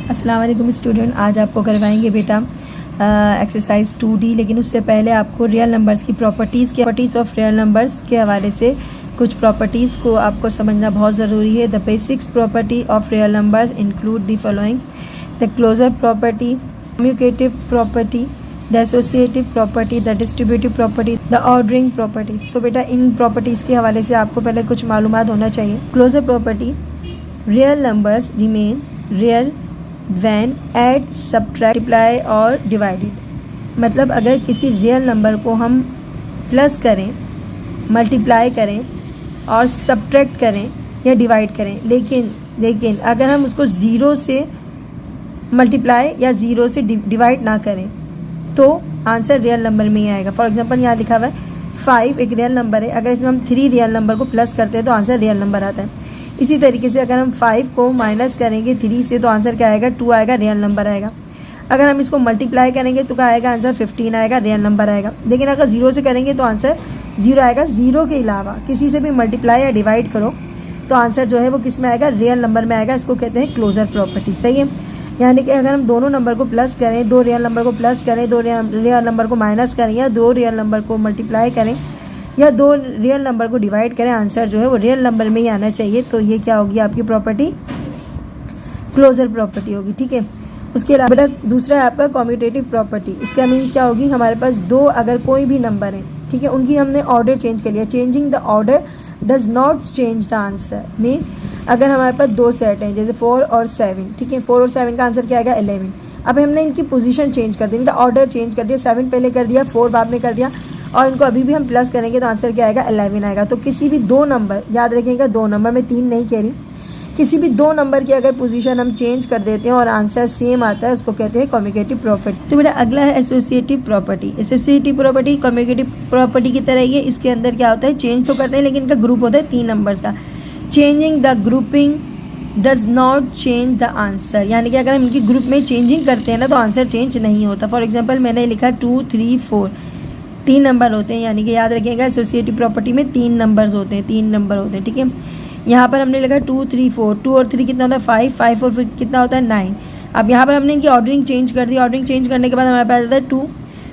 अस्सलाम वालेकुम स्टूडेंट, आज आपको करवाएंगे बेटा एक्सरसाइज 2D। लेकिन उससे पहले आपको रियल नंबर्स की प्रॉपर्टीज़ ऑफ रियल नंबर्स के हवाले से कुछ प्रॉपर्टीज़ को आपको समझना बहुत ज़रूरी है। The basics property of real numbers include the following: the closure property, commutative property, the associative property, the distributive property, the ordering properties. तो बेटा इन प्रॉपर्टीज़ के हवाले से आपको पहले कुछ मालूमात होना चाहिए। Closure property: real numbers remain real when add, subtract, multiply और divided। मतलब अगर किसी रियल नंबर को हम प्लस करें, मल्टीप्लाई करें और सब्ट्रैक्ट करें या डिवाइड करें, लेकिन अगर हम उसको ज़ीरो से मल्टीप्लाई या ज़ीरो से डिवाइड ना करें तो आंसर रियल नंबर में ही आएगा। फॉर एग्जांपल यहाँ लिखा हुआ है 5 एक रियल नंबर है, अगर इसमें हम 3 रियल नंबर को प्लस करते हैं तो आंसर रियल नंबर आता है। इसी तरीके से अगर हम 5 को माइनस करेंगे 3 से तो आंसर क्या आएगा? 2 आएगा, रियल नंबर आएगा। अगर हम इसको मल्टीप्लाई करेंगे तो क्या आएगा? आंसर 15 आएगा, रियल नंबर आएगा। लेकिन अगर 0 से करेंगे तो आंसर 0 आएगा। 0 के अलावा किसी से भी मल्टीप्लाई या डिवाइड करो तो आंसर जो है वो किस में आएगा? रियल नंबर में आएगा। इसको कहते हैं क्लोजर प्रॉपर्टी। सही है, यानी कि अगर हम दोनों नंबर को प्लस करें, 2 रियल नंबर को प्लस करें, 2 रियल नंबर को माइनस करें या 2 रियल नंबर को मल्टीप्लाई करें या 2 रियल नंबर को डिवाइड करें, आंसर जो है वो रियल नंबर में ही आना चाहिए। तो ये क्या होगी आपकी प्रॉपर्टी? क्लोजर प्रॉपर्टी होगी। ठीक है, उसके अलावा बेटा दूसरा है आपका कम्यूटेटिव प्रॉपर्टी। इसका मीन्स क्या होगी? हमारे पास 2 अगर कोई भी नंबर है, ठीक है, उनकी हमने ऑर्डर चेंज कर लिया। Changing the order does not change the answer. Means अगर हमारे पास 2 सेट हैं जैसे 4 और 7, ठीक है, 4 और 7 का आंसर क्या आएगा? 11। अब हमने इनकी पोजीशन चेंज कर दी, इनका ऑर्डर चेंज कर दिया। 7 पहले कर दिया, 4 बाद में कर दिया और इनको अभी भी हम प्लस करेंगे तो आंसर क्या आएगा? 11 आएगा। तो किसी भी 2 नंबर, याद रखिएगा 2 नंबर में 3 नहीं कह रही, किसी भी 2 नंबर की अगर पोजीशन हम चेंज कर देते हैं और आंसर सेम आता है उसको कहते हैं कम्यूटेटिव प्रॉपर्टी। तो बेटा अगला है associative property. Associative property commutative property की तरह ही है। इसके अंदर क्या होता है? चेंज तो करते हैं लेकिन इनका ग्रुप होता है 3 नंबर्स का। Changing the grouping does not change the answer, यानी कि अगर हम इनकी ग्रुप में चेंजिंग करते हैं ना तो आंसर चेंज नहीं होता। फॉर एग्जाम्पल मैंने लिखा 2, 3, 4, 3 नंबर होते हैं, यानी कि याद रखिएगा एसोसिएटिव प्रॉपर्टी में 3 नंबर्स होते हैं, 3 नंबर होते हैं। ठीक है, यहाँ पर हमने लिखा 2, 3, 4, 2 और 3 कितना होता है? 5, 5 और 5 कितना होता है? 9। अब यहाँ पर हमने इनकी ऑर्डरिंग चेंज कर दी। ऑर्डरिंग चेंज करने के बाद हमारे पास आता है 2।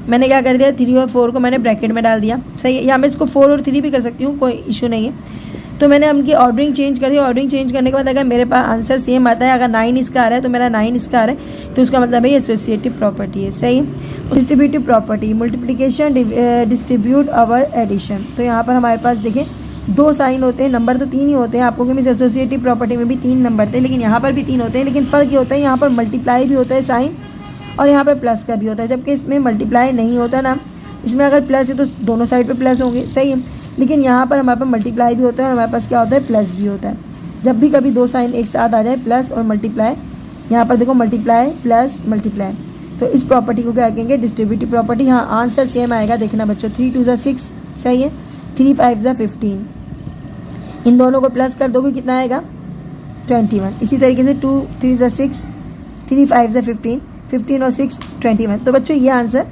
मैंने क्या कर दिया? 3 और 4 को मैंने ब्रैकेट में डाल दिया। सही है, यहाँ मैं इसको 4 और 3 भी कर सकती हूँ, कोई इशू नहीं है। तो मैंने उनकी ऑर्डरिंग चेंज कर दी। ऑर्डरिंग चेंज करने के बाद अगर मेरे पास आंसर सेम आता है, अगर 9 इसका आ रहा है तो मेरा 9 इसका आ रहा है, तो उसका मतलब है एसोसिएटिव प्रॉपर्टी है। सही। डिस्ट्रीब्यूटिव प्रॉपर्टी, मल्टीप्लिकेशन डिस्ट्रीब्यूट और एडिशन। तो यहाँ पर हमारे पास देखें 2 साइन होते हैं, नंबर तो 3 ही होते हैं। आपको कि एसोसिएटिव प्रॉपर्टी में भी 3 नंबर थे लेकिन यहाँ पर भी 3 होते हैं, लेकिन फ़र्क ये होता है यहाँ पर मल्टीप्लाई भी होता है साइन और यहाँ पर प्लस का भी होता है, जबकि इसमें मल्टीप्लाई नहीं होता ना। इसमें अगर प्लस है तो दोनों साइड पे प्लस होंगे। सही है, लेकिन यहाँ पर हमारे पास मल्टीप्लाई भी होता है और हमारे पास क्या होता है? प्लस भी होता है। जब भी कभी 2 साइन एक साथ आ जाए, प्लस और मल्टीप्लाई, यहाँ पर देखो मल्टीप्लाई प्लस मल्टीप्लाई, तो इस प्रॉपर्टी को क्या कहेंगे? Distributive property. हाँ, आंसर सेम आएगा। देखना बच्चों, 3 2 ज़ा 6, सही है, 3 5 ज़ा 15। इन दोनों को प्लस कर दोगे कितना आएगा? 21। इसी तरीके से 2 3 ज़ा 6, 3 5 ज़ा 15, 15 और 6 21। तो बच्चों ये आंसर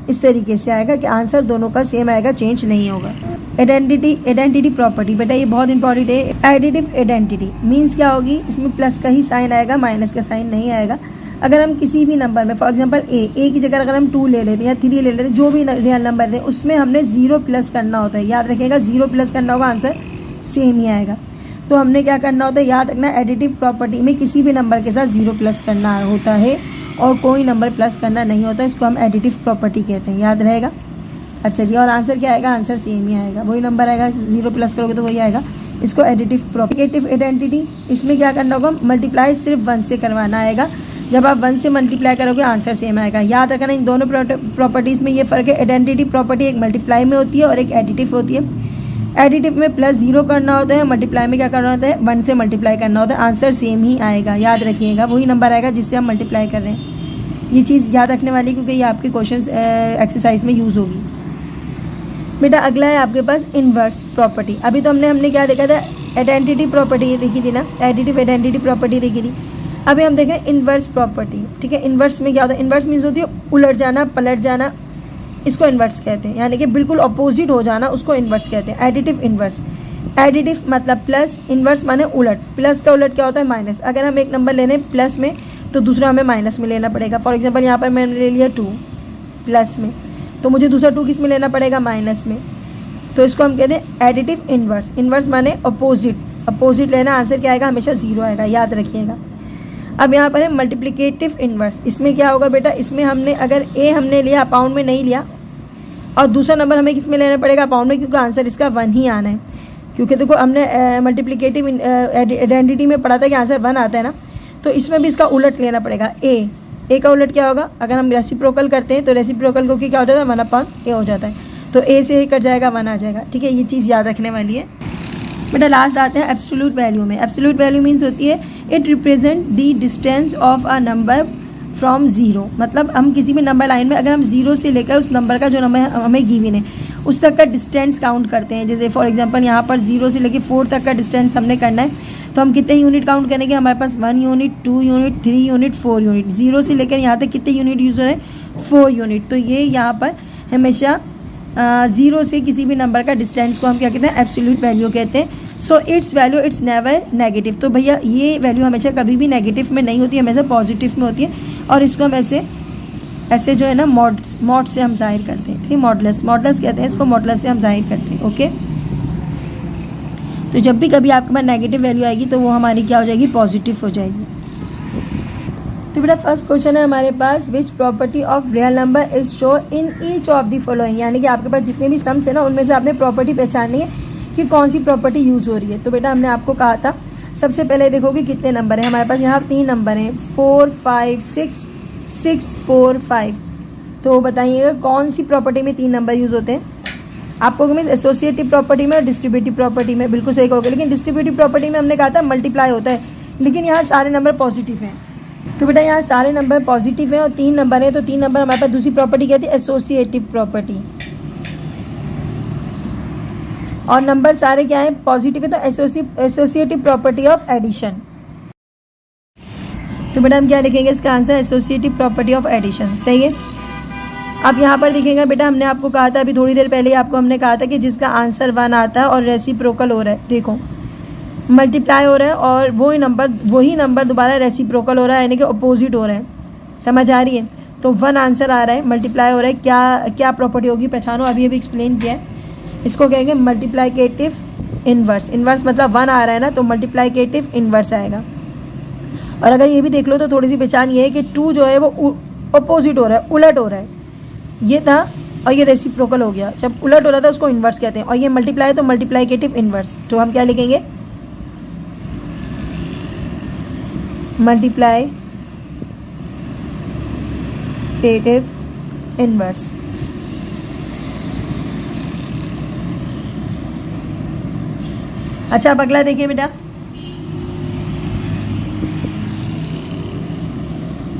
इस तरीके से आएगा कि आंसर दोनों का सेम आएगा, चेंज नहीं होगा। आइडेंटिटी प्रॉपर्टी, बेटा ये बहुत इंपॉर्टेंट है। आइडेंटिटी आइडेंटिटी मीन्स क्या होगी? इसमें प्लस का ही साइन आएगा, माइनस का साइन नहीं आएगा। अगर हम किसी भी नंबर में, फॉर एग्जांपल ए की जगह अगर हम 2 ले लेते हैं या 3 ले लेते हैं, जो भी रियल नंबर है उसमें हमने 0 प्लस करना होता है। याद रखिएगा 0 प्लस करना होगा, आंसर सेम ही आएगा। तो हमने क्या करना होता है? याद रखना, एडिटिव प्रॉपर्टी में किसी भी नंबर के साथ 0 प्लस करना होता है और कोई नंबर प्लस करना नहीं होता। इसको हम एडिटिव प्रॉपर्टी कहते हैं, याद रहेगा। अच्छा जी, और आंसर क्या आएगा? आंसर सेम ही आएगा, वही नंबर आएगा, 0 प्लस करोगे तो वही आएगा। इसको एडिटिव प्रॉपर्टी। आइडेंटिटी, इसमें क्या करना होगा? मल्टीप्लाई सिर्फ 1 से करवाना आएगा। जब आप 1 से मल्टीप्लाई करोगे आंसर सेम आएगा। याद रखना इन दोनों प्रॉपर्टीज़ में ये फ़र्क है। आइडेंटिटी प्रॉपर्टी एक मल्टीप्लाई में होती है और एक एडिटिव होती है। एडिटिव में प्लस 0 करना होता है, मल्टीप्लाई में क्या करना होता है? 1 से मल्टीप्लाई करना होता है, आंसर सेम ही आएगा। याद रखिएगा वही नंबर आएगा जिससे हम मल्टीप्लाई कर रहे हैं। ये चीज़ याद रखने वाली, क्योंकि ये आपके क्वेश्चन एक्सरसाइज में यूज़ होगी। बेटा अगला है आपके पास इन्वर्स प्रॉपर्टी। अभी तो हमने क्या देखा था? आइडेंटिटी प्रॉपर्टी देखी थी ना, एडिटिव आइडेंटिटी प्रॉपर्टी देखी थी। अभी हम देखें इन्वर्स प्रॉपर्टी। ठीक है, इन्वर्स में क्या होता है? इन्वर्स मीन्स होती है उलट जाना, पलट जाना, इसको इन्वर्स कहते हैं, यानी कि बिल्कुल अपोजिट हो जाना, उसको इन्वर्स कहते हैं। एडिटिव इन्वर्स, एडिटिव मतलब प्लस, इन्वर्स माने उलट। प्लस का उलट क्या होता है? माइनस। अगर हम एक नंबर ले लें प्लस में तो दूसरा हमें माइनस में लेना पड़ेगा। फॉर एग्जांपल यहाँ पर मैंने ले लिया 2 प्लस में, तो मुझे दूसरा 2 किस में लेना पड़ेगा, माइनस में। तो इसको हम कहते हैं एडिटिव इन्वर्स। इन्वर्स माने अपोजिट, अपोजिट लेना, आंसर क्या आएगा, हमेशा 0 आएगा, याद रखिएगा। अब यहाँ पर है मल्टीप्लिकेटिव इन्वर्स। इसमें क्या होगा बेटा, इसमें हमने अगर ए हमने लिया, अपाउंड में नहीं लिया, और दूसरा नंबर हमें किस में लेना पड़ेगा, अपाउंड में, क्योंकि आंसर इसका 1 ही आना है। क्योंकि देखो हमने मल्टीप्लिकेटिव आइडेंटिटी में पढ़ा था कि आंसर 1 आता है ना, तो इसमें भी इसका उलट लेना पड़ेगा। ए का उलट क्या होगा, अगर हम रेसिप्रोकल करते हैं तो रेसिप्रोकल को क्या हो जाता है, 1/a हो जाता है, तो ए से ही कट जाएगा, 1 आ जाएगा। ठीक है, ये चीज़ याद रखने वाली है बेटा। लास्ट आते हैं एब्सोल्यूट वैल्यू में। एब्सोल्यूट वैल्यू मीन्स होती है it represent the distance of a number from 0। मतलब हम किसी भी नंबर लाइन में अगर हम 0 से लेकर उस नंबर का जो नंबर हमें गिवन है उस तक का डिस्टेंस काउंट करते हैं। जैसे फॉर एग्जांपल यहाँ पर 0 से लेकर 4 तक का डिस्टेंस हमने करना है, तो हम कितने यूनिट काउंट करेंगे, हमारे पास 1 यूनिट, 2 यूनिट, 3 यूनिट, 4 यूनिट। 0 से लेकर यहाँ तक कितने यूनिट यूज़ हो रहे हैं, 4 यूनिट। तो ये यहाँ पर हमेशा 0 से किसी भी नंबर का डिस्टेंस को हम क्या कहते हैं, एब्सोल्यूट वैल्यू कहते हैं। So it's value it's never negative. तो भैया ये वैल्यू हमेशा कभी भी नेगेटिव में नहीं होती है, हमेशा पॉजिटिव में होती है, और इसको हम ऐसे जो है ना मॉड से हम जाहिर करते हैं। ठीक है, मॉडलेस कहते हैं इसको, मॉडलेस से हम जाहिर करते हैं। ओके, तो जब भी कभी आपके पास नेगेटिव वैल्यू आएगी तो वो हमारी क्या हो जाएगी, पॉजिटिव हो जाएगी। तो बेटा फर्स्ट क्वेश्चन है हमारे पास, which property of real number is show in each of the following. यानी कि आपके पास जितने भी सम्स है ना, उनमें से आपने प्रॉपर्टी पहचाननी है कि कौन सी प्रॉपर्टी यूज़ हो रही है। तो बेटा हमने आपको कहा था, सबसे पहले देखोगे कितने नंबर हैं हमारे पास, यहाँ 3 नंबर हैं, 4 5 6 6 4 5। तो बताइएगा कौन सी प्रॉपर्टी में 3 नंबर यूज़ होते हैं। आपको मीन्स एसोसिएटिव प्रॉपर्टी में और डिस्ट्रीब्यूटिव प्रॉपर्टी में, बिल्कुल सही कहोगे। लेकिन डिस्ट्रीब्यूटिव प्रॉपर्टी में हमने कहा था मल्टीप्लाई होता है, लेकिन यहाँ सारे नंबर पॉजिटिव हैं। तो बेटा यहाँ सारे नंबर पॉजिटिव हैं और 3 नंबर हैं, तो 3 नंबर हमारे पास दूसरी प्रॉपर्टी क्या थी, एसोसिएटिव प्रॉपर्टी। और नंबर सारे क्या है, पॉजिटिव है, तो एसोसिएटिव प्रॉपर्टी ऑफ एडिशन। तो बेटा हम क्या लिखेंगे इसका answer, associative property of addition. सही है। अब यहाँ पर दिखेगा बेटा, हमने आपको कहा था अभी थोड़ी देर पहले आपको हमने कहा था कि जिसका आंसर 1 आता है और रेसिप्रोकल हो रहा है, देखो मल्टीप्लाई हो रहा है और वही नंबर दोबारा रेसिप्रोकल हो रहा है, यानी कि अपोजिट हो रहा है। समझ आ रही है। तो 1 आंसर आ रहा है, मल्टीप्लाई हो रहा है, क्या प्रॉपर्टी होगी पहचानो, अभी एक्सप्लेन किया है। इसको कहेंगे मल्टीप्लाइकेटिव इन्वर्स। इन्वर्स मतलब 1 आ रहा है ना, तो मल्टीप्लाइकेटिव इन्वर्स आएगा। और अगर ये भी देख लो तो थोड़ी सी पहचान ये है कि 2 जो है वो अपोजिट हो रहा है, उलट हो रहा है। ये था और ये रेसिप्रोकल हो गया। जब उलट हो रहा था उसको इन्वर्स कहते हैं, और ये मल्टीप्लाई तो मल्टीप्लाइकेटिव इन्वर्स। तो हम क्या लिखेंगे, मल्टीप्लाइकेटिव इन्वर्स। अच्छा अब अगला देखिए बेटा,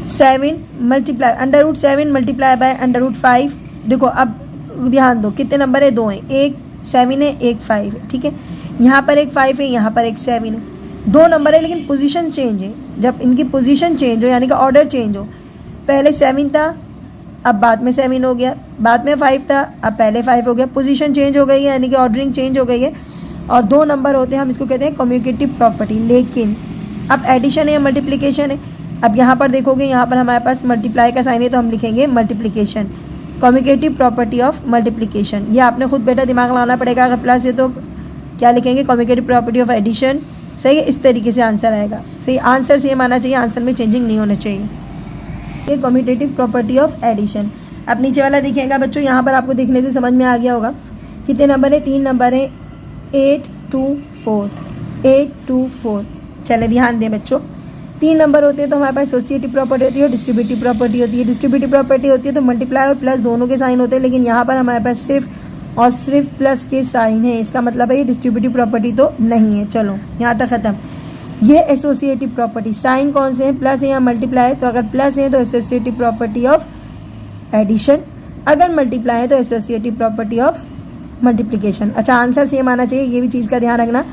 7 मल्टीप्लाई √7 मल्टीप्लाई बाय √5। देखो अब ध्यान दो, कितने नंबर है, 2 हैं, एक 7 है, एक 5 है। ठीक है, यहाँ पर एक 5 है, यहाँ पर एक 7 है, 2 नंबर है, लेकिन पोजीशन चेंज है। जब इनकी पोजीशन चेंज हो, यानी कि ऑर्डर चेंज हो, पहले 7 था, अब बाद में 7 हो गया, बाद में 5 था, अब पहले 5 हो गया, पोजीशन चेंज हो गई है, यानी कि ऑर्डरिंग चेंज हो गई है। और 2 नंबर होते हैं, हम इसको कहते हैं कम्यूटेटिव प्रॉपर्टी। लेकिन अब एडिशन है या मल्टीप्लिकेशन है, अब यहाँ पर देखोगे, यहाँ पर हमारे पास मल्टीप्लाई का साइन है, तो हम लिखेंगे multiplication, commutative property of multiplication. ये आपने खुद बेटा दिमाग लगाना पड़ेगा। अगर प्लस है तो क्या लिखेंगे, कम्यूटेटिव प्रॉपर्टी ऑफ एडिशन। सही है, इस तरीके से आंसर आएगा। सही, आंसर सेम आना चाहिए, आंसर में चेंजिंग नहीं होना चाहिए। ये कम्यूटेटिव प्रॉपर्टी ऑफ एडिशन। अब नीचे वाला दिखेगा बच्चों, यहाँ पर आपको देखने से समझ में आ गया होगा कितने नंबर है, 3 नंबर है, 8 2 4 8 2 4। चले ध्यान दें बच्चों, 3 नंबर होते हैं तो हमारे पास एसोसिएटिव प्रॉपर्टी होती है और डिस्ट्रीब्यूटिव प्रॉपर्टी होती है। डिस्ट्रीब्यूटिव प्रॉपर्टी होती है तो मल्टीप्लाई और प्लस दोनों के साइन होते हैं, लेकिन यहाँ पर हमारे पास सिर्फ और सिर्फ प्लस के साइन है। इसका मतलब है ये डिस्ट्रीब्यूटिव प्रॉपर्टी तो नहीं है। चलो यहाँ तक खत्म। ये एसोसिएटिव प्रॉपर्टी, साइन कौन से हैं, प्लस है या मल्टीप्लाई। तो अगर प्लस है तो एसोसिएटिव प्रॉपर्टी ऑफ एडिशन, अगर मल्टीप्लाई है तो एसोसिएटिव प्रॉपर्टी ऑफ मल्टीप्लिकेशन। अच्छा आंसर सेम आना चाहिए, ये भी चीज़ का ध्यान रखना।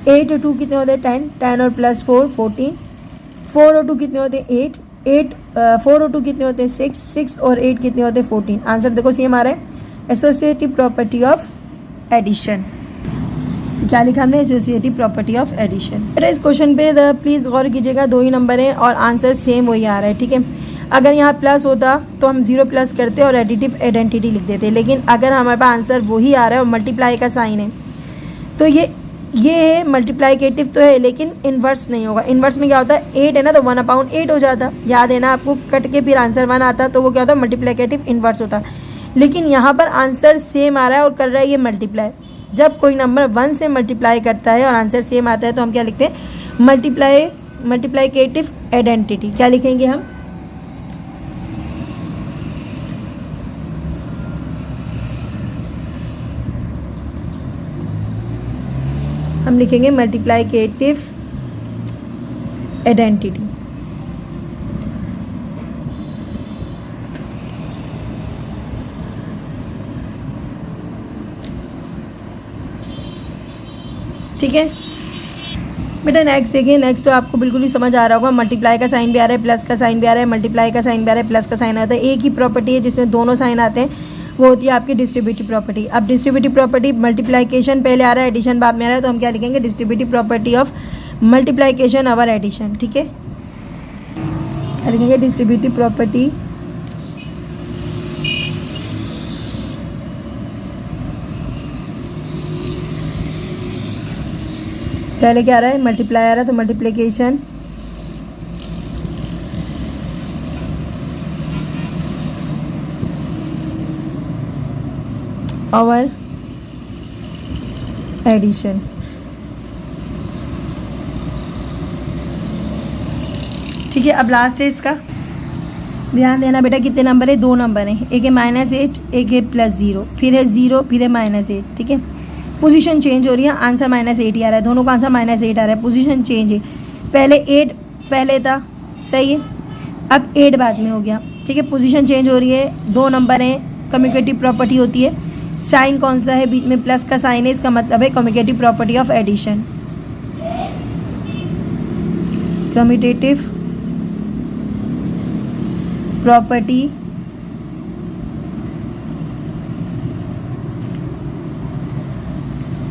8 और 2 कितने होते हैं, 10 10 और प्लस 4 14। 4 और 2 कितने होते हैं, 8 8 4 और 2 कितने होते हैं, 6 6 और 8 कितने होते हैं, 14। आंसर देखो सेम आ रहा है, एसोसिएटिव प्रॉपर्टी ऑफ एडिशन। तो क्या लिखा हमने, एसोसिएटिव प्रॉपर्टी ऑफ एडिशन। फिर इस क्वेश्चन पे प्लीज़ गौर कीजिएगा, 2 ही नंबर हैं और आंसर सेम वही आ रहा है, ठीक है। अगर यहाँ प्लस होता तो हम 0 प्लस करते और एडिटिव आइडेंटिटी लिख देते, लेकिन अगर हमारे पास आंसर वही आ रहा है और मल्टीप्लाई का साइन है तो ये है मल्टीप्लाइकेटिव तो है लेकिन इन्वर्स नहीं होगा। इन्वर्स में क्या होता है, 8 है ना तो 1/8 हो जाता, याद है ना आपको, कट के फिर आंसर 1 आता तो वो क्या होता है, मल्टीप्लाइकेटिव इन्वर्स होता। लेकिन यहाँ पर आंसर सेम आ रहा है और कर रहा है ये मल्टीप्लाई। जब कोई नंबर 1 से मल्टीप्लाई करता है और आंसर सेम आता है तो हम क्या लिखते हैं, मल्टीप्लाइकेटिव आइडेंटिटी। क्या लिखेंगे हम लिखेंगे मल्टीप्लाइकेटिव आइडेंटिटी। ठीक है बेटा, नेक्स्ट देखिए। नेक्स्ट तो आपको बिल्कुल ही समझ आ रहा होगा, मल्टीप्लाई का साइन भी आ रहा है, प्लस का साइन भी आ रहा है, मल्टीप्लाई का साइन भी आ रहा है, प्लस का साइन आता है। एक ही प्रॉपर्टी है जिसमें दोनों साइन आते हैं, वो होती है आपकी डिस्ट्रीब्यूटिव प्रॉपर्टी। अब डिस्ट्रीब्यूटिव प्रॉपर्टी, मल्टीप्लाइकेशन पहले आ रहा है, एडिशन बाद में आ रहा है, तो हम क्या लिखेंगे, distributive property of multiplication over addition. ठीक है, लिखेंगे डिस्ट्रीब्यूटिव प्रॉपर्टी पहले क्या आ रहा है, मल्टीप्लाई आ रहा है, तो मल्टीप्लिकेशन ओवर एडिशन। ठीक है, अब लास्ट है इसका, ध्यान देना बेटा, कितने नंबर है, 2 नंबर हैं, एक है -8, एक है +0, फिर है 0, फिर है -8। ठीक है, पोजीशन चेंज हो रही है, आंसर -8 ही आ रहा है, दोनों का आंसर -8 आ रहा है, पोजीशन चेंज है। पहले 8 पहले था, सही है, अब 8 बाद में हो गया। ठीक है, पोजीशन चेंज हो रही है, 2 नंबर हैं, कम्यूटेटिव प्रॉपर्टी होती है। साइन कौन सा है, बीच में प्लस का साइन है, इसका मतलब है commutative property of addition. Commutative property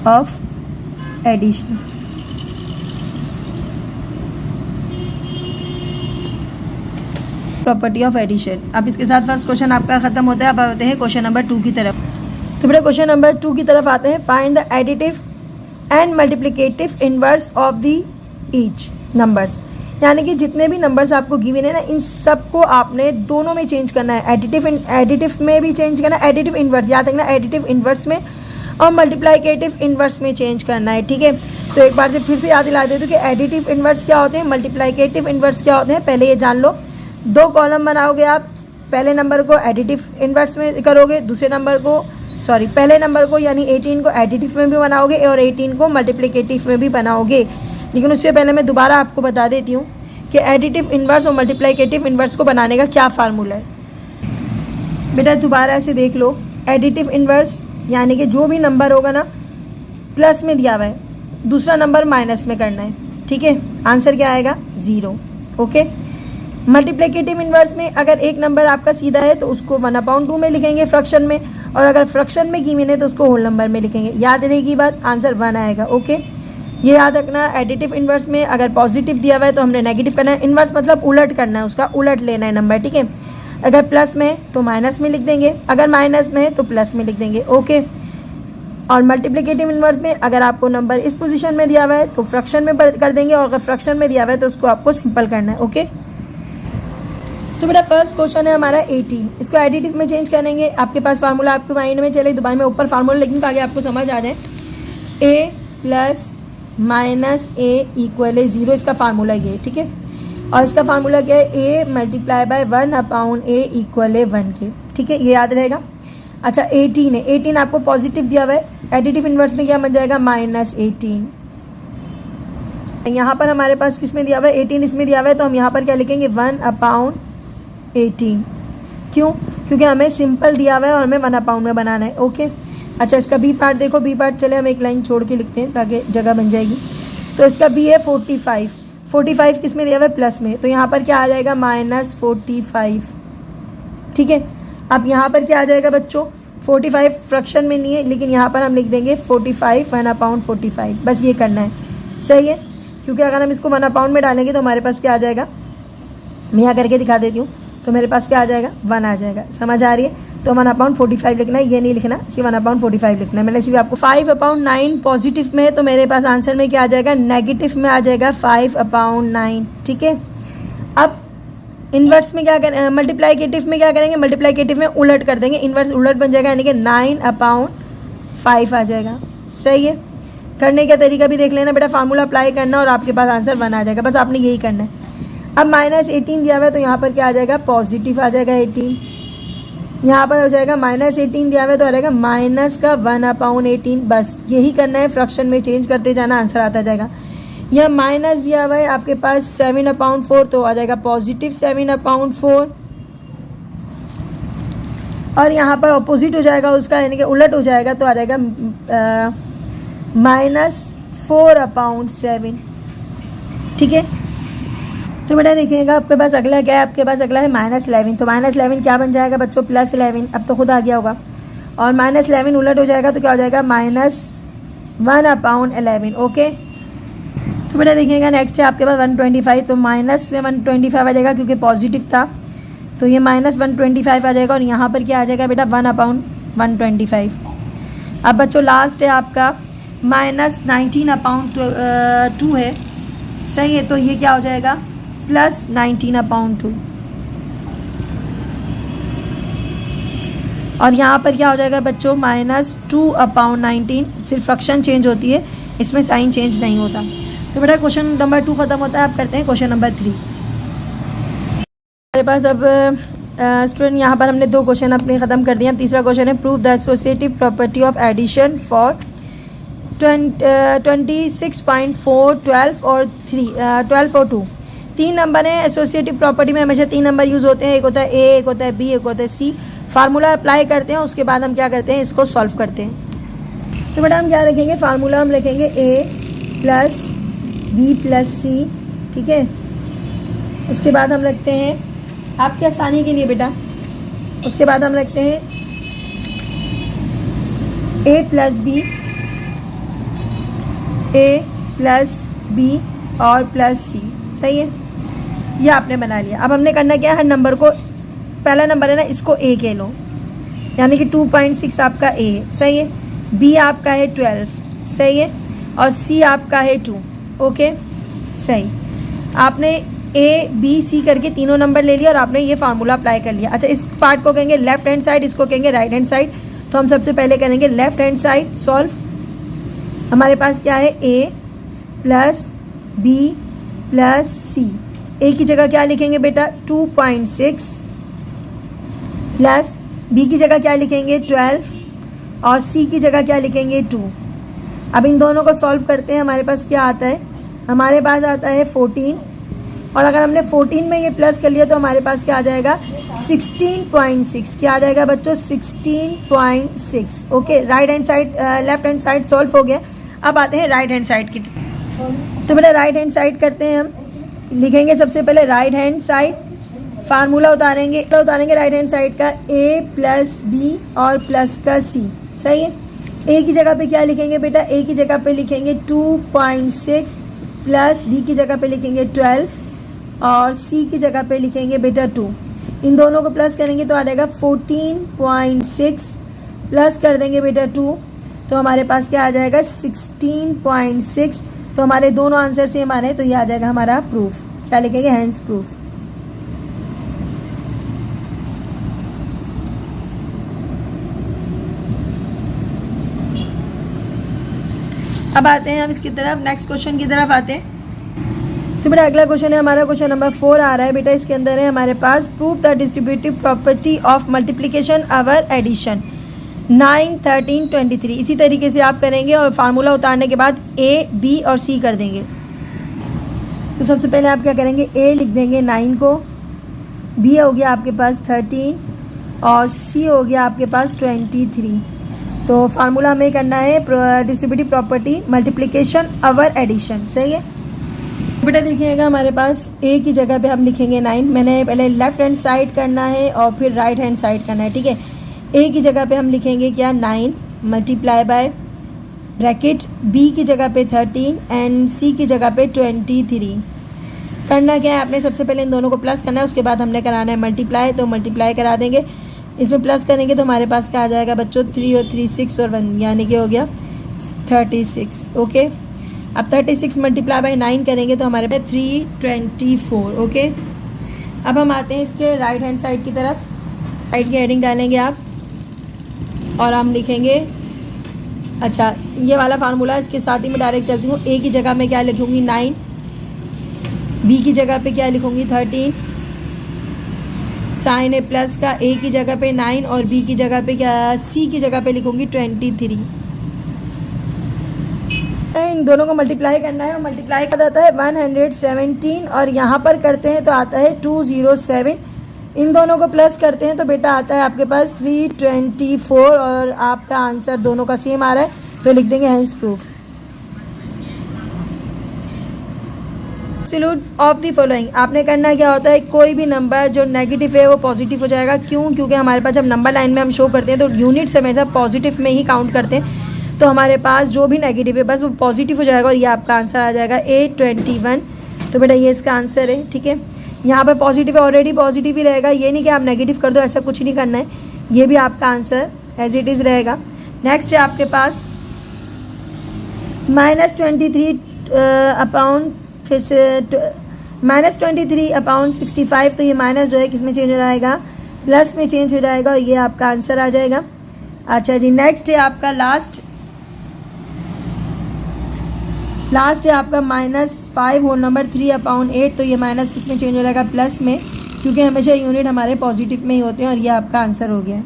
of addition. Property of addition. अब इसके साथ फर्स्ट क्वेश्चन आपका खत्म होता है। अब आते हैं क्वेश्चन नंबर 2 की तरफ। तो बेटा क्वेश्चन नंबर 2 की तरफ आते हैं। Find the additive and multiplicative inverse of the each numbers. यानी कि जितने भी नंबर्स आपको गिवन है ना, इन सबको आपने दोनों में चेंज करना है। एडिटिव में भी चेंज करना है, एडिटिव इनवर्स, याद रखना, एडिटिव इनवर्स में और मल्टीप्लाइकेटिव इनवर्स में चेंज करना है। ठीक है, तो एक बार से फिर से याद दिला देते कि एडिटिव इनवर्स क्या होते हैं, मल्टीप्लाइकेटिव इनवर्स क्या होते हैं। पहले ये जान लो, 2 कॉलम बनाओगे आप, पहले नंबर को एडिटिव इनवर्स में करोगे, दूसरे नंबर को पहले नंबर को यानी 18 को एडिटिव में भी बनाओगे और 18 को मल्टीप्लिकेटिव में भी बनाओगे। लेकिन उससे पहले मैं दोबारा आपको बता देती हूँ कि एडिटिव इनवर्स और मल्टीप्लिकेटिव इनवर्स को बनाने का क्या फार्मूला है। बेटा दोबारा से देख लो, एडिटिव इनवर्स यानी कि जो भी नंबर होगा ना प्लस में दिया हुआ है, दूसरा नंबर माइनस में करना है। ठीक है, आंसर क्या आएगा, 0। ओके, मल्टीप्लिकेटिव इनवर्स में अगर एक नंबर आपका सीधा है तो उसको 1/2 में लिखेंगे फ्रैक्शन में, और अगर फ्रैक्शन में गिवन है तो उसको होल नंबर में लिखेंगे। याद रहेगी बात, आंसर 1 आएगा। ओके, ये याद रखना। एडिटिव इनवर्स में अगर पॉजिटिव दिया हुआ है तो हमने नेगेटिव करना है, इनवर्स मतलब उलट करना है, उसका उलट लेना है नंबर। ठीक है, अगर प्लस में है तो माइनस में लिख देंगे, अगर माइनस में है तो प्लस में लिख देंगे। ओके, और मल्टीप्लिकेटिव इनवर्स में अगर आपको नंबर इस पोजीशन में दिया हुआ है तो फ्रैक्शन में कर देंगे, और अगर फ्रैक्शन में दिया हुआ है तो उसको आपको सिंपल करना है। ओके, तो बेटा फर्स्ट क्वेश्चन है हमारा 18, इसको एडिटिव में चेंज करेंगे। आपके पास फार्मूला आपके माइंड में चले, दोबारा में ऊपर फार्मूला लेकिन ताकि आपको समझ आ जाए। a + -a = 0, इसका फार्मूला ये। ठीक है, और इसका फार्मूला क्या है, a × 1/a = 1 के। ठीक है, ये याद रहेगा। अच्छा 18 है, 18 आपको पॉजिटिव दिया हुआ है, एडिटिव इनवर्स में क्या बन जाएगा, -18। यहाँ पर हमारे पास किस में दिया हुआ है, 18 इसमें दिया हुआ है, तो हम यहाँ पर क्या लिखेंगे, 1/18। क्यों, क्योंकि हमें सिंपल दिया हुआ है और हमें 1/, में बनाना है। ओके, अच्छा इसका बी पार्ट देखो, बी पार्ट चले हम एक लाइन छोड़ के लिखते हैं ताकि जगह बन जाएगी। तो इसका बी है 45, 45 किस में दिया हुआ है, प्लस में, तो यहाँ पर क्या आ जाएगा, -45। ठीक है, अब यहाँ पर क्या आ जाएगा बच्चों, 45 फ्रैक्शन में नहीं है, लेकिन यहाँ पर हम लिख देंगे 45 1/45, बस ये करना है, सही है। क्योंकि अगर हम इसको 1/, में डालेंगे तो हमारे पास क्या आ जाएगा, मैं यहाँ करके दिखा देती हूँ, तो मेरे पास क्या आ जाएगा, 1 आ जाएगा। समझ आ रही है? तो 1/45 लिखना है, ये नहीं लिखना, सिर्फ 1/45 लिखना है। मैंने सिर्फ आपको 5/9 पॉजिटिव में है, तो मेरे पास आंसर में क्या आ जाएगा, नेगेटिव में आ जाएगा 5/9, ठीक है। अब इन्वर्स में क्या करें, मल्टीप्लाइकेटिव में क्या करेंगे, मल्टीप्लाइकेटिव में उलट कर देंगे, इन्वर्स उलट बन जाएगा, यानी कि 9/5 आ जाएगा, सही है। करने का तरीका भी देख लेना बेटा, फार्मूला अप्लाई करना और आपके पास आंसर 1 आ जाएगा, बस आपने यही करना है। अब -18 दिया हुआ है, तो यहाँ पर क्या आ जाएगा, पॉजिटिव आ जाएगा 18। यहाँ पर हो जाएगा -18 दिया हुआ है, तो आ जाएगा -1/18, बस यही करना है, फ्रैक्शन में चेंज करते जाना, आंसर आता जाएगा। यह माइनस दिया हुआ है आपके पास 7/4, तो आ जाएगा पॉजिटिव 7/4, और यहाँ पर ऑपोजिट हो जाएगा उसका, यानी कि उलट हो जाएगा, तो आ जाएगा -4/7, ठीक है। तो बेटा देखिएगा आपके पास अगला क्या है, आपके पास अगला है -11, तो -11 क्या बन जाएगा बच्चों, +11, अब तो खुद आ गया होगा, और -11 उलट हो जाएगा, तो क्या हो जाएगा, -1/11, ओके। तो बेटा देखिएगा नेक्स्ट है आपके पास 125, तो माइनस में 125 आ जाएगा, क्योंकि पॉजिटिव था, तो ये -125 आ जाएगा, और यहाँ पर क्या आ जाएगा बेटा, 1/125। अब बच्चों लास्ट है आपका -19/2 है, सही है, तो ये क्या हो जाएगा, +19/2, और यहाँ पर क्या हो जाएगा बच्चों, -2/19, सिर्फ फ्रैक्शन चेंज होती है, इसमें साइन चेंज नहीं होता। तो बेटा क्वेश्चन नंबर 2 खत्म होता है, आप करते हैं क्वेश्चन नंबर 3। हमारे पास अब स्टूडेंट यहाँ पर हमने 2 क्वेश्चन अपने ख़त्म कर दिए। अब तीसरा क्वेश्चन है, prove the associative property of addition for 26.4, 12 और 2। 3 नंबर है, एसोसिएटिव प्रॉपर्टी में हमेशा 3 नंबर यूज़ होते हैं, एक होता है ए, एक होता है बी, एक होता है सी। फार्मूला अप्लाई करते हैं, उसके बाद हम क्या करते हैं, इसको सॉल्व करते हैं। तो बेटा हम क्या रखेंगे, फार्मूला हम लिखेंगे ए प्लस बी प्लस सी, ठीक है। उसके बाद हम रखते हैं, आपकी आसानी के लिए बेटा, उसके बाद हम रखते हैं ए प्लस बी और प्लस सी, सही है, ये आपने बना लिया। अब हमने करना क्या है, हर नंबर को, पहला नंबर है ना, इसको ए के लो, यानी कि 2.6 आपका ए है, सही है, बी आपका है 12, सही है, और सी आपका है 2, ओके, सही। आपने ए बी सी करके तीनों नंबर ले लिया, और आपने ये फार्मूला अप्लाई कर लिया। अच्छा, इस पार्ट को कहेंगे लेफ्ट हैंड साइड, इसको कहेंगे राइट हैंड साइड। तो हम सबसे पहले करेंगे लेफ्ट हैंड साइड सॉल्व। हमारे पास क्या है, ए प्लस बी प्लस सी, ए की जगह क्या लिखेंगे बेटा, 2.6, प्लस बी की जगह क्या लिखेंगे, 12, और सी की जगह क्या लिखेंगे, 2। अब इन दोनों को सॉल्व करते हैं, हमारे पास क्या आता है, हमारे पास आता है 14, और अगर हमने 14 में ये प्लस कर लिया तो हमारे पास क्या आ जाएगा, 16.6, क्या आ जाएगा बच्चों, 16.6, okay. Right hand side, left hand side solve हो गया। अब आते हैं राइट हैंड साइड की, तो बेटा राइट हैंड साइड करते हैं हम, लिखेंगे सबसे पहले राइट हैंड साइड, फार्मूला उतारेंगे राइट हैंड साइड का, ए प्लस बी और प्लस का सी, सही है। ए की जगह पे क्या लिखेंगे बेटा, ए की जगह पे लिखेंगे 2.6, प्लस बी की जगह पे लिखेंगे 12, और सी की जगह पे लिखेंगे बेटा 2। इन दोनों को प्लस करेंगे तो आ जाएगा 14.6, प्लस कर देंगे बेटा 2, तो हमारे पास क्या आ जाएगा, 16.6। तो हमारे दोनों आंसर सेम आ रहे हैं, तो ये आ जाएगा हमारा प्रूफ। क्या लिखेंगे, हैंस प्रूफ। अब आते हैं हम इसकी तरफ, नेक्स्ट क्वेश्चन की तरफ आते हैं। तो बेटा अगला क्वेश्चन है हमारा, क्वेश्चन नंबर 4 आ रहा है बेटा। इसके अंदर है हमारे पास, prove the distributive property of multiplication over addition 9, 13, 23। इसी तरीके से आप करेंगे, और फार्मूला उतारने के बाद ए बी और सी कर देंगे। तो सबसे पहले आप क्या करेंगे, ए लिख देंगे 9 को, बी हो गया आपके पास 13, और सी हो गया आपके पास 23। तो फार्मूला हमें करना है distributive property multiplication over addition, सही है। बेटा देखिएगा हमारे पास ए की जगह पे हम लिखेंगे 9। मैंने पहले लेफ्ट हैंड साइड करना है और फिर राइट हैंड साइड करना है, ठीक है। ए की जगह पे हम लिखेंगे क्या 9 मल्टीप्लाई बाय ब्रैकेट बी की जगह पे 13 एंड सी की जगह पे 23। करना क्या है, आपने सबसे पहले इन दोनों को प्लस करना है, उसके बाद हमने कराना है मल्टीप्लाई, तो मल्टीप्लाई करा देंगे। इसमें प्लस करेंगे तो हमारे पास क्या आ जाएगा बच्चों 3 और 3 6 और 1 यानी कि हो गया 36। ओके, अब 36 मल्टीप्लाई बाय 9 करेंगे तो हमारे पास 324। ओके, अब हम आते हैं इसके राइट हैंड साइड की तरफ। साइड की हेडिंग डालेंगे आप और हम लिखेंगे, अच्छा ये वाला फार्मूला इसके साथ ही मैं डायरेक्ट चलती हूँ। ए की जगह में क्या लिखूँगी 9, बी की जगह पे क्या लिखूँगी 13, साइन ए प्लस का ए की जगह पे 9 और बी की जगह पे क्या, सी की जगह पे लिखूँगी 23। इन दोनों को मल्टीप्लाई करना है और मल्टीप्लाई का आता है 117 और यहाँ पर करते हैं तो आता है 207। इन दोनों को प्लस करते हैं तो बेटा आता है आपके पास 324 और आपका आंसर दोनों का सेम आ रहा है, तो लिख देंगे hence proof. Absolute of the following, आपने करना क्या होता है, कोई भी नंबर जो नेगेटिव है वो पॉजिटिव हो जाएगा। क्यों? क्योंकि हमारे पास जब नंबर लाइन में हम शो करते हैं तो यूनिट्स हमेशा पॉजिटिव में ही काउंट करते हैं, तो हमारे पास जो भी नेगेटिव है बस वो पॉजिटिव हो जाएगा और ये आपका आंसर आ जाएगा 821। तो बेटा ये इसका आंसर है। ठीक है, यहाँ पर पॉजिटिव है, ऑलरेडी पॉजिटिव ही रहेगा, ये नहीं कि आप नेगेटिव कर दो, ऐसा कुछ नहीं करना है, ये भी आपका आंसर एज इट इज़ रहेगा। नेक्स्ट है आपके पास -23 अपॉन फिर से -23 अपॉन 65, तो ये माइनस जो है किस में चेंज हो जाएगा, प्लस में चेंज हो जाएगा और ये आपका आंसर आ जाएगा। अच्छा जी, नेक्स्ट है आपका लास्ट है आपका -5 होल नंबर 3 अपॉन 8, तो ये माइनस किस में चेंज हो जाएगा, प्लस में, क्योंकि हमेशा यूनिट हमारे पॉजिटिव में ही होते हैं और ये आपका आंसर हो गया।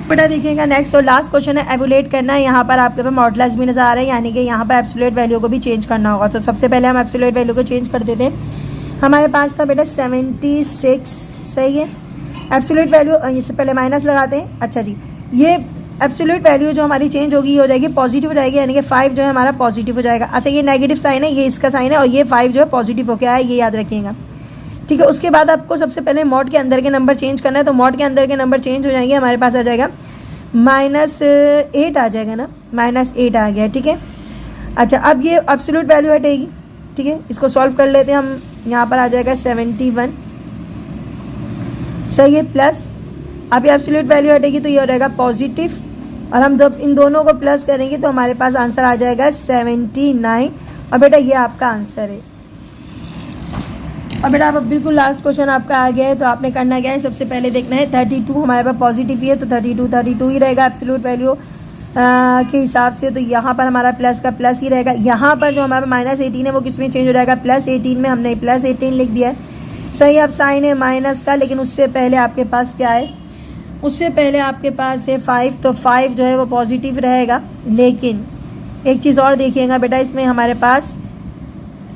बेटा देखिएगा नेक्स्ट और लास्ट क्वेश्चन है, एवोलेट करना है। यहाँ पर आपके पास मॉडुलस भी नजर आ रहा है, यानी कि यहाँ पर एब्सोल्यूट वैल्यू को भी चेंज करना होगा। तो सबसे पहले हम एब्सोल्यूट वैल्यू को चेंज कर देते हैं। हमारे पास था बेटा 76, सही है। एब्सोल्यूट वैल्यू इससे पहले माइनस लगाते हैं। अच्छा जी, ये एब्सोल्यूट वैल्यू जो हमारी चेंज होगी ये हो जाएगी पॉजिटिव हो जाएगी, यानी कि 5 जो है हमारा पॉजिटिव हो जाएगा। अच्छा, ये नेगेटिव साइन है, ये इसका साइन है और ये 5 जो है पॉजिटिव होकर आया, ये याद रखिएगा। ठीक है, उसके बाद आपको सबसे पहले मॉड के अंदर के नंबर चेंज करना है, तो मॉड के अंदर के नंबर चेंज हो जाएंगे। हमारे पास आ जाएगा -8 आ जाएगा ना, -8 आ गया। ठीक है, अच्छा अब ये एब्सोल्यूट वैल्यू हटेगी। ठीक है, इसको सॉल्व कर लेते हैं हम। यहाँ पर आ जाएगा 71, सही है, प्लस अब ये एब्सोल्यूट वैल्यू हटेगी तो ये हो जाएगा पॉजिटिव, और हम जब इन दोनों को प्लस करेंगे तो हमारे पास आंसर आ जाएगा 79। और बेटा ये आपका आंसर है। और बेटा अब बिल्कुल लास्ट क्वेश्चन आपका आ गया है, तो आपने करना क्या है, सबसे पहले देखना है 32 हमारे पास पॉजिटिव ही है, तो 32 ही रहेगा एब्सोल्यूट वैल्यू के हिसाब से। तो यहाँ पर हमारा प्लस का प्लस ही रहेगा। यहाँ पर जो हमारा -18 है वो किस में चेंज हो जाएगा, +18 में। हमने +18 लिख दिया है, सही। अब साइन है माइनस का, लेकिन उससे पहले आपके पास क्या है, उससे पहले आपके पास है 5, तो 5 जो है वो पॉजिटिव रहेगा। लेकिन एक चीज़ और देखिएगा बेटा, इसमें हमारे पास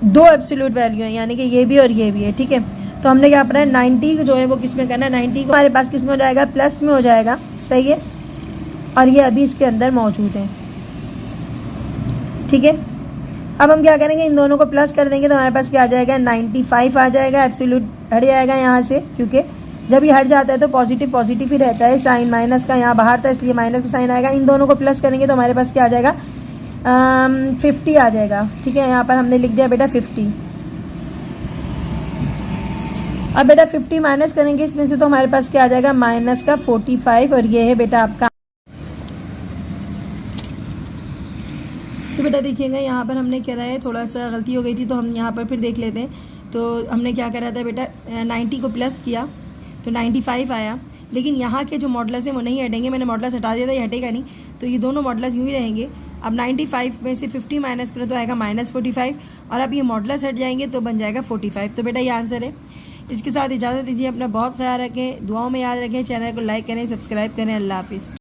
2 एब्सोल्यूट वैल्यू है, यानी कि ये भी और ये भी है। ठीक है, तो हमने क्या करना है, 90 जो है वो किस में करना है, 90 को हमारे पास किस में हो जाएगा, प्लस में हो जाएगा, सही है। और ये अभी इसके अंदर मौजूद है। ठीक है, अब हम क्या करेंगे, इन दोनों को प्लस कर देंगे तो हमारे पास क्या आ जाएगा, 95 आ जाएगा। एब्सोल्यूट हट जाएगा यहाँ से, क्योंकि जब ये हट जाता है तो पॉजिटिव ही रहता है। साइन माइनस का यहाँ बाहर था, इसलिए माइनस का साइन आएगा। इन दोनों को प्लस करेंगे तो हमारे पास क्या आ जाएगा, 50 आ जाएगा। ठीक है, यहाँ पर हमने लिख दिया बेटा 50। अब बेटा 50 माइनस करेंगे इसमें से तो हमारे पास क्या आ जाएगा, माइनस का 45, और ये है बेटा आपका। तो बेटा देखिएगा यहाँ पर हमने क्या है, थोड़ा सा गलती हो गई थी, तो हम यहाँ पर फिर देख लेते हैं। तो हमने क्या करा था बेटा, 90 को प्लस किया तो 95 आया, लेकिन यहाँ के जो मॉडुलस हैं वो नहीं हटेंगे। मैंने मॉडुलस हटा दिया था, ये हटेगा नहीं, तो ये दोनों मॉडुलस यूँ ही रहेंगे। अब 95 में से 50 माइनस करो तो आएगा -45, और अब ये मॉडुलस हट जाएंगे तो बन जाएगा 45। तो बेटा ये आंसर है। इसके साथ इजाज़त दीजिए, अपना बहुत ख्याल रखें, दुआओं में याद रखें, चैनल को लाइक करें, सब्सक्राइब करें। अल्लाह हाफिज़।